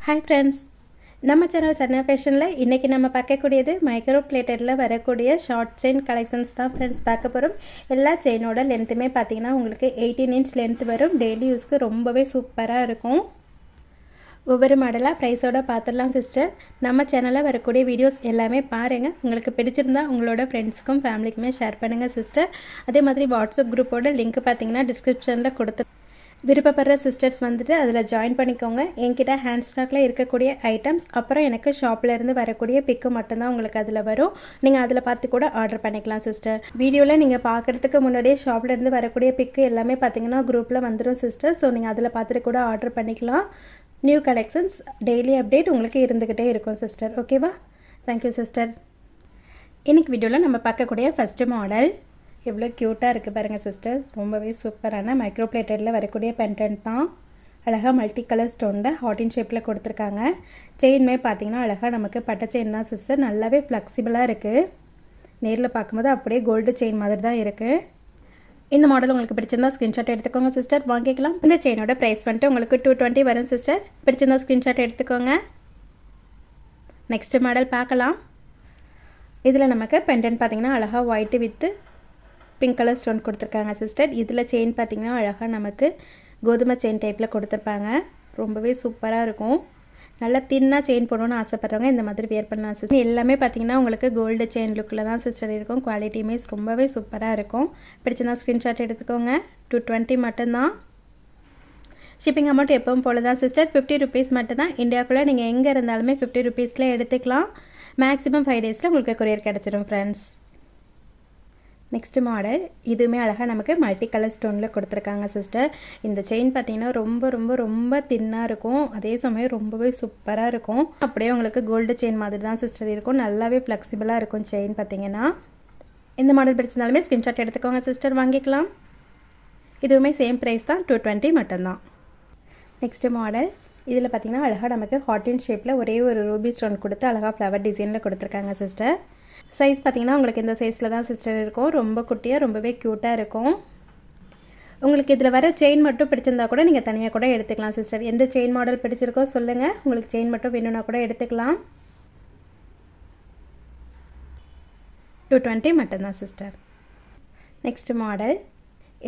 Hi friends, நம்ம channel Sarna ஃபேஷனில் இன்றைக்கி நம்ம பார்க்கக்கூடியது மைக்ரோ பிளேட்டடில் வரக்கூடிய ஷார்ட் செயின் கலெக்ஷன்ஸ் தான் ஃப்ரெண்ட்ஸ் பார்க்க போகிறோம். எல்லா செயினோட லென்த்துமே பார்த்திங்கன்னா உங்களுக்கு 18 இன்ச் லென்த் வரும். டெய்லி யூஸ்க்கு ரொம்பவே சூப்பராக இருக்கும். ஒவ்வொரு மாடலாக ப்ரைஸோடு பார்த்துடலாம் சிஸ்டர். நம்ம சேனலில் வரக்கூடிய வீடியோஸ் எல்லாமே பாருங்கள். உங்களுக்கு பிடிச்சிருந்தா உங்களோட ஃப்ரெண்ட்ஸுக்கும் ஃபேமிலிக்குமே ஷேர் பண்ணுங்கள் சிஸ்டர். அதே மாதிரி வாட்ஸ்அப் குரூப்போட லிங்க் பார்த்திங்கன்னா டிஸ்கிரிப்ஷனில் கொடுத்து விருப்பப்படுற சிஸ்டர்ஸ் வந்துட்டு அதில் ஜாயின் பண்ணிக்கோங்க. என்கிட்ட ஹேண்ட் ஸ்டாக்கில் இருக்கக்கூடிய ஐட்டம்ஸ், அப்புறம் எனக்கு ஷாப்லேருந்து வரக்கூடிய பிக்கு மட்டும்தான் உங்களுக்கு அதில் வரும். நீங்கள் அதில் பார்த்து கூட ஆர்டர் பண்ணிக்கலாம் சிஸ்டர். வீடியோவில் நீங்கள் பார்க்குறதுக்கு முன்னாடியே ஷாப்லேருந்து வரக்கூடிய பிக்கு எல்லாமே பார்த்தீங்கன்னா குரூப்பில் வந்துடும் சிஸ்டர். ஸோ நீங்கள் அதில் பார்த்துட்டு கூட ஆர்டர் பண்ணிக்கலாம். நியூ கலெக்ஷன்ஸ் டெய்லி அப்டேட் உங்களுக்கு இருந்துக்கிட்டே இருக்கும் சிஸ்டர். ஓகேவா? Thank you sister. இன்றைக்கி வீடியோவில் நம்ம பார்க்கக்கூடிய ஃபஸ்ட்டு மாடல் எவ்வளோ க்யூட்டாக இருக்குது பாருங்கள் சிஸ்டர்ஸ். ரொம்பவே சூப்பரான மைக்ரோ பிளேட்டடில் வரக்கூடிய பெண்டன்ட் தான். அழகாக மல்டி கலர் ஸ்டோனில் ஹார்டின் ஷேப்பில் கொடுத்துருக்காங்க. செயின்மே பார்த்தீங்கன்னா அழகாக நமக்கு பட்டை செயின் தான் சிஸ்டர். நல்லாவே ஃப்ளெக்சிபிளாக இருக்குது. நேரில் பார்க்கும்போது அப்படியே கோல்டு செயின் மாதிரி தான் இருக்குது. இந்த மாடல் உங்களுக்கு பிடிச்சிருந்தா ஸ்க்ரீன்ஷாட் எடுத்துக்கோங்க சிஸ்டர், வாங்கிக்கலாம். இந்த செயினோட ப்ரைஸ் வந்துட்டு உங்களுக்கு 220 வரும் சிஸ்டர். பிடிச்சிருந்தா ஸ்க்ரீன்ஷாட் எடுத்துக்கோங்க. நெக்ஸ்ட் மாடல் பார்க்கலாம். இதில் நமக்கு பெண்டன்ட் பார்த்தீங்கன்னா அழகாக white with pink colour stone கொடுத்துருக்காங்க சிஸ்டர். இதில் செயின் பார்த்திங்கன்னா அழகாக நமக்கு கோதுமை செயின் டைப்பில் கொடுத்துருப்பாங்க. ரொம்பவே சூப்பராக இருக்கும். நல்லா தின்னாக செயின் போடணும்னு ஆசைப்பட்றவங்க இந்த மாதிரி வியர் பண்ணலாம் சிஸ்டர். எல்லாமே பார்த்திங்கன்னா உங்களுக்கு கோல்டு செயின் லுக்கில் தான் சிஸ்டர் இருக்கும். குவாலிட்டியுமே ரொம்பவே சூப்பராக இருக்கும். பிடிச்சிருந்தா ஸ்க்ரீன்ஷாட் எடுத்துக்கோங்க. 220 மட்டும்தான். ஷிப்பிங் அமௌண்ட் எப்பவும் போல தான் சிஸ்டர். 50 ருபீஸ் மட்டும்தான். இந்தியாவுக்குள்ளே நீங்கள் எங்கே இருந்தாலுமே 50 ருபீஸில் எடுத்துக்கலாம். மேக்ஸிமம் 5 டேஸில் உங்களுக்கு கொரியர் கிடச்சிடும் ஃப்ரெண்ட்ஸ். நெக்ஸ்ட் மாடல் இதுவுமே அழகாக நமக்கு மல்டி கலர் ஸ்டோனில் கொடுத்துருக்காங்க சிஸ்டர். இந்த செயின் பார்த்திங்கன்னா ரொம்ப ரொம்ப ரொம்ப தின்னாக இருக்கும். அதே சமயம் ரொம்பவே சூப்பராக இருக்கும். அப்படியே உங்களுக்கு கோல்டு செயின் மாதிரி தான் சிஸ்டர் இருக்கும். நல்லாவே ஃப்ளெக்சிபிளாக இருக்கும் செயின் பார்த்திங்கன்னா. இந்த மாடல் பிடிச்சிருந்தாலுமே ஸ்க்ரீன்ஷாட் எடுத்துக்கோங்க சிஸ்டர், வாங்கிக்கலாம். இதுவுமே சேம் ப்ரைஸ் தான், 220 மட்டும்தான். நெக்ஸ்ட் மாடல் இதில் பார்த்திங்கன்னா அழகாக நமக்கு ஹார்டின் ஷேப்பில் ஒரே ஒரு ரூபி ஸ்டோன் கொடுத்து அழகாக ஃப்ளவர் டிசைனில் கொடுத்துருக்காங்க சிஸ்டர். சைஸ் பார்த்திங்கன்னா உங்களுக்கு இந்த சைஸில் தான் சிஸ்டர் இருக்கும். ரொம்ப குட்டியாக ரொம்பவே க்யூட்டாக இருக்கும். உங்களுக்கு இதில் வர செயின் மட்டும் பிடிச்சிருந்தா கூட நீங்கள் தனியாக கூட எடுத்துக்கலாம் சிஸ்டர். எந்த செயின் மாடல் பிடிச்சிருக்கோ சொல்லுங்கள். உங்களுக்கு செயின் மட்டும் வேணும்னா கூட எடுத்துக்கலாம். 220 மட்டும்தான் சிஸ்டர். நெக்ஸ்ட் மாடல்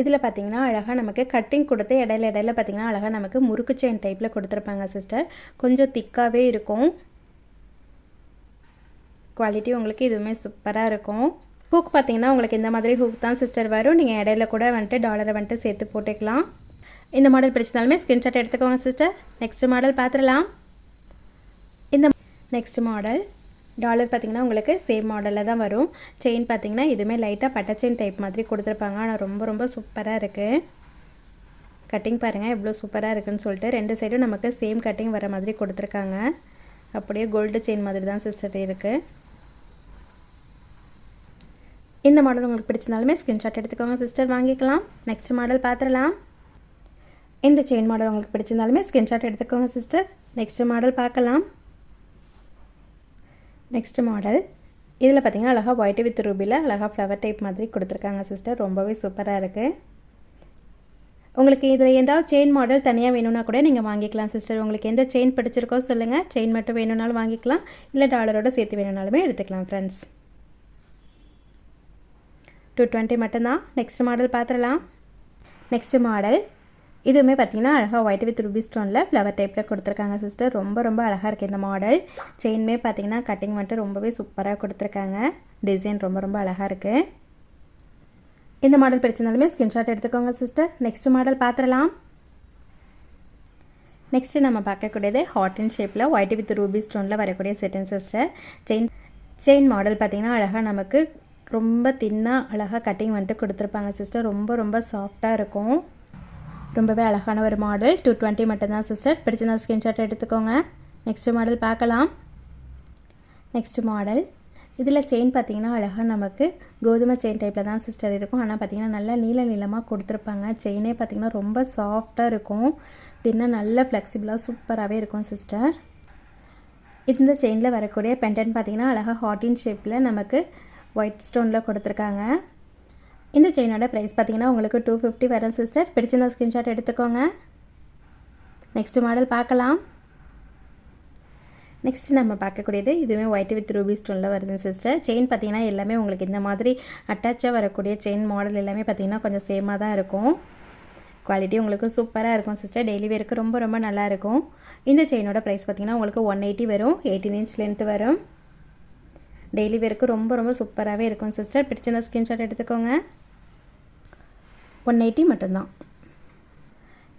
இதில் பார்த்திங்கன்னா அழகாக நமக்கு கட்டிங் கொடுத்து இடையில பார்த்திங்கன்னா அழகாக நமக்கு முறுக்கு செயின் டைப்பில் கொடுத்துருப்பாங்க சிஸ்டர். கொஞ்சம் திக்காகவே இருக்கும். குவாலிட்டி உங்களுக்கு இதுவுமே சூப்பராக இருக்கும். ஹூக் பார்த்திங்கன்னா உங்களுக்கு இந்த மாதிரி ஹூக் தான் சிஸ்டர் வரும். நீங்கள் இடையில கூட வந்துட்டு டாலரை வந்துட்டு சேர்த்து போட்டுக்கலாம். இந்த மாடல் பிடிச்சிருந்தாலுமே ஸ்க்ரீன்ஷாட் எடுத்துக்கோங்க சிஸ்டர். நெக்ஸ்ட் மாடல் பார்த்துடலாம். இந்த நெக்ஸ்ட் மாடல் டாலர் பார்த்திங்கன்னா உங்களுக்கு சேம் மாடலில் தான் வரும். செயின் பார்த்திங்கன்னா இதுவுமே லைட்டாக பட்டை செயின் டைப் மாதிரி கொடுத்துருப்பாங்க. ஆனால் ரொம்ப ரொம்ப சூப்பராக இருக்குது. கட்டிங் பாருங்கள் எவ்வளோ சூப்பராக இருக்குதுன்னு சொல்லிட்டு. ரெண்டு சைடும் நமக்கு சேம் கட்டிங் வர மாதிரி கொடுத்துருக்காங்க. அப்படியே கோல்டு செயின் மாதிரி தான் சிஸ்டர் இருக்குது. இந்த மாடல் உங்களுக்கு பிடிச்சிருந்தாலுமே ஸ்க்ரீன்ஷாட் எடுத்துக்கோங்க சிஸ்டர், வாங்கிக்கலாம். நெக்ஸ்ட் மாடல் பார்த்துடலாம். இந்த செயின் மாடல் உங்களுக்கு பிடிச்சிருந்தாலுமே ஸ்க்ரீன்ஷாட் எடுத்துக்கோங்க சிஸ்டர். நெக்ஸ்ட் மாடல் பார்க்கலாம். நெக்ஸ்ட் மாடல் இதில் பார்த்திங்கன்னா அழகாக ஒயிட் வித் ரூபியில் அழகாக ஃப்ளவர் டைப் மாதிரி கொடுத்துருக்காங்க சிஸ்டர். ரொம்பவே சூப்பராக இருக்குது. உங்களுக்கு இதில் ஏதாவது செயின் மாடல் தனியாக வேணும்னா கூட நீங்கள் வாங்கிக்கலாம் சிஸ்டர். உங்களுக்கு எந்த செயின் பிடிச்சிருக்கோ சொல்லுங்கள். செயின் மட்டும் வேணும்னாலும் வாங்கிக்கலாம், இல்லை டாலரோடு சேர்த்து வேணும்னாலுமே எடுத்துக்கலாம் ஃப்ரெண்ட்ஸ். 220 மட்டும்தான். நெக்ஸ்ட் மாடல் பார்த்துடலாம். நெக்ஸ்ட் மாடல் இதுவுமே பார்த்திங்கன்னா அழகாக ஒயிட் வித் ரூபி ஸ்டோனில் ஃப்ளவர் டைப்பில் கொடுத்துருக்காங்க சிஸ்டர். ரொம்ப ரொம்ப அழகாக இருக்குது இந்த மாடல். செயின்மே பார்த்திங்கன்னா கட்டிங் மட்டும் ரொம்பவே சூப்பராக கொடுத்துருக்காங்க. டிசைன் ரொம்ப ரொம்ப அழகாக இருக்குது. இந்த மாடல் பிடிச்சிருந்தாலுமே ஸ்க்ரீன்ஷாட் எடுத்துக்கோங்க சிஸ்டர். நெக்ஸ்ட் மாடல் பார்த்துடலாம். நெக்ஸ்ட்டு நம்ம பார்க்கக்கூடியது ஹார்டின் ஷேப்பில் ஒயிட் வித் ரூபி ஸ்டோனில் வரக்கூடிய செட்டின் சிஸ்டர். செயின் மாடல் பார்த்திங்கன்னா அழகாக நமக்கு ரொம்ப தின்னாக அழகாக கட்டிங் வந்துட்டு கொடுத்துருப்பாங்க சிஸ்டர். ரொம்ப ரொம்ப சாஃப்டாக இருக்கும். ரொம்பவே அழகான ஒரு மாடல். 220 மட்டும்தான் சிஸ்டர். பிடிச்சிருந்தா ஸ்க்ரீன்ஷாட் எடுத்துக்கோங்க. நெக்ஸ்ட் மாடல் பார்க்கலாம். நெக்ஸ்ட் மாடல் இதில் செயின் பார்த்திங்கன்னா அழகாக நமக்கு கோதுமை செயின் டைப்பில் தான் சிஸ்டர் இருக்கும். ஆனால் பார்த்திங்கன்னா நல்லா நீளமாக கொடுத்துருப்பாங்க. செயினே பார்த்திங்கன்னா ரொம்ப சாஃப்டாக இருக்கும். தின்னா நல்ல ஃப்ளெக்சிபிளாக சூப்பராகவே இருக்கும் சிஸ்டர். இந்த செயினில் வரக்கூடிய பெண்டன்ட் பார்த்திங்கன்னா அழகாக ஹார்டின் ஷேப்பில் நமக்கு ஒயிட் ஸ்டோனில் கொடுத்துருக்காங்க. இந்த செயினோட ப்ரைஸ் பார்த்திங்கன்னா உங்களுக்கு 250 வரும் சிஸ்டர். பிடிச்சிருந்தா ஸ்க்ரீன்ஷாட் எடுத்துக்கோங்க. நெக்ஸ்ட் மாடல் பார்க்கலாம். நெக்ஸ்ட்டு நம்ம பார்க்கக்கூடியது இதுவுமே ஒயிட் வித் ரூபி ஸ்டோனில் வருது சிஸ்டர். செயின் பார்த்திங்கன்னா எல்லாமே உங்களுக்கு இந்த மாதிரி அட்டாச்சாக வரக்கூடிய செயின் மாடல் எல்லாமே பார்த்திங்கன்னா கொஞ்சம் சேமாக தான் இருக்கும். குவாலிட்டி உங்களுக்கு சூப்பராக இருக்கும் சிஸ்டர். டெய்லி வேருக்கு ரொம்ப ரொம்ப நல்லாயிருக்கும். இந்த செயினோட ப்ரைஸ் பார்த்திங்கன்னா உங்களுக்கு 180 வரும். 18 இன்ச் லென்த்து வரும். டெய்லி வேருக்கு ரொம்ப ரொம்ப சூப்பராகவே இருக்கும் சிஸ்டர். பிடிச்சிருந்த ஸ்க்ரீன்ஷாட் எடுத்துக்கோங்க. 180 மட்டும்தான்.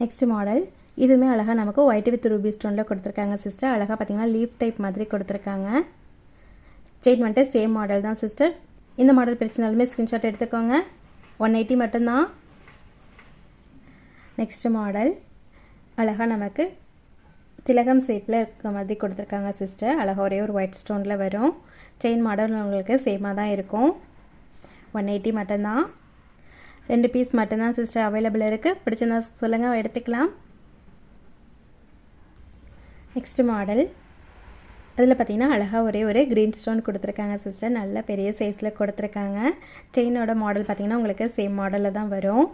நெக்ஸ்ட் மாடல் இதுவுமே அழகாக நமக்கு ஒயிட் வித் ரூபி ஸ்டோனில் கொடுத்துருக்காங்க சிஸ்டர். அழகாக பார்த்திங்கன்னா லீஃப் டைப் மாதிரி கொடுத்துருக்காங்க. செயின் வந்துட்டு சேம் மாடல் தான் சிஸ்டர். இந்த மாடல் பிடிச்சிருந்தாலுமே ஸ்க்ரீன்ஷாட் எடுத்துக்கோங்க. 180 மட்டும்தான். நெக்ஸ்ட் மாடல் அழகாக நமக்கு திலகம் ஷேப்பில் இருக்க மாதிரி கொடுத்துருக்காங்க சிஸ்டர். அழகாக ஒரே ஒரு ஒயிட் ஸ்டோனில் வரும். செயின் மாடல் உங்களுக்கு சேமாக தான் இருக்கும். 180 மட்டும்தான். 2 பீஸ் மட்டும்தான் சிஸ்டர் அவைலபிள் இருக்குது. பிடிச்சிருந்தா சொல்லுங்கள், எடுத்துக்கலாம். நெக்ஸ்ட் மாடல் அதில் பார்த்திங்கன்னா அழகாக ஒரே ஒரு க்ரீன் ஸ்டோன் கொடுத்துருக்காங்க சிஸ்டர். நல்ல பெரிய சைஸில் கொடுத்துருக்காங்க. செயினோட மாடல் பார்த்திங்கன்னா உங்களுக்கு சேம் மாடலில் தான் வரும்.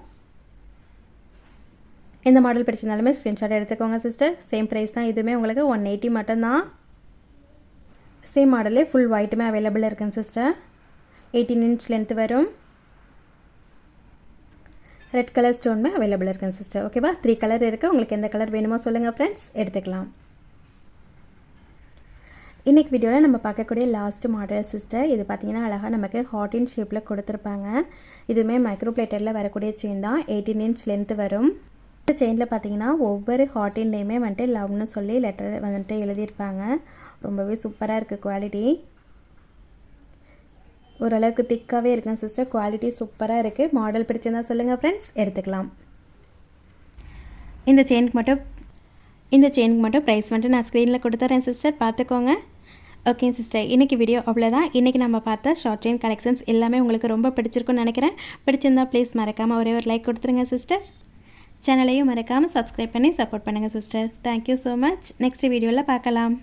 எந்த மாடல் பிடிச்சிருந்தாலுமே ஸ்க்ரீன்ஷாட் எடுத்துக்கோங்க சிஸ்டர். சேம் ப்ரைஸ் தான். இதுவுமே உங்களுக்கு 180 மட்டும்தான். சேம் மாடலே ஃபுல் ஒயிட்டுமே அவைலபிள் இருக்குங்க சிஸ்டர். 18 இன்ச் லென்த் வரும். ரெட் கலர் ஸ்டோனுமே அவைலபிள் இருக்குங்க சிஸ்டர். ஓகேவா? 3 கலர் இருக்குது. உங்களுக்கு எந்த கலர் வேணுமோ சொல்லுங்கள் ஃப்ரெண்ட்ஸ், எடுத்துக்கலாம். இன்றைக்கி வீடியோவில் நம்ம பார்க்கக்கூடிய லாஸ்ட் மாடல் சிஸ்டர். இது பார்த்திங்கன்னா அழகாக நமக்கு ஹார்ட் இன் ஷேப்பில் கொடுத்துருப்பாங்க. இதுவுமே மைக்ரோ பிளேட்டரில் வரக்கூடிய செயின் தான். 18 இன்ச் லென்த்து வரும். இந்த செயினில் பார்த்திங்கன்னா ஒவ்வொரு ஹார்ட் இன் நேமே வந்துட்டு லவ்னு சொல்லி லெட்டர் வந்துட்டு எழுதியிருப்பாங்க. ரொம்பவே சூப்பராக இருக்குது குவாலிட்டி. ஓரளவுக்கு திக்காகவே இருக்குங்க சிஸ்டர். குவாலிட்டி சூப்பராக இருக்குது. மாடல் பிடிச்சிருந்தா சொல்லுங்கள் ஃப்ரெண்ட்ஸ், எடுத்துக்கலாம். இந்த செயினுக்கு மட்டும் ப்ரைஸ் வந்துட்டு நான் ஸ்க்ரீனில் கொடுத்துறேன் சிஸ்டர், பார்த்துக்கோங்க. ஓகே சிஸ்டர், இன்றைக்கி வீடியோ அவ்வளோதான். இன்றைக்கி நம்ம பார்த்த ஷார்ட் செயின் கலெக்ஷன்ஸ் எல்லாமே உங்களுக்கு ரொம்ப பிடிச்சிருக்குன்னு நினைக்கிறேன். பிடிச்சிருந்தா ப்ளீஸ் மறக்காமல் ஒரே ஒரு லைக் கொடுத்துருங்க சிஸ்டர். சேனலையும் மறக்காமல் சப்ஸ்கிரைப் பண்ணி சப்போர்ட் பண்ணுங்கள் sister. Thank you so much. Next வீடியோவில் பார்க்கலாம்.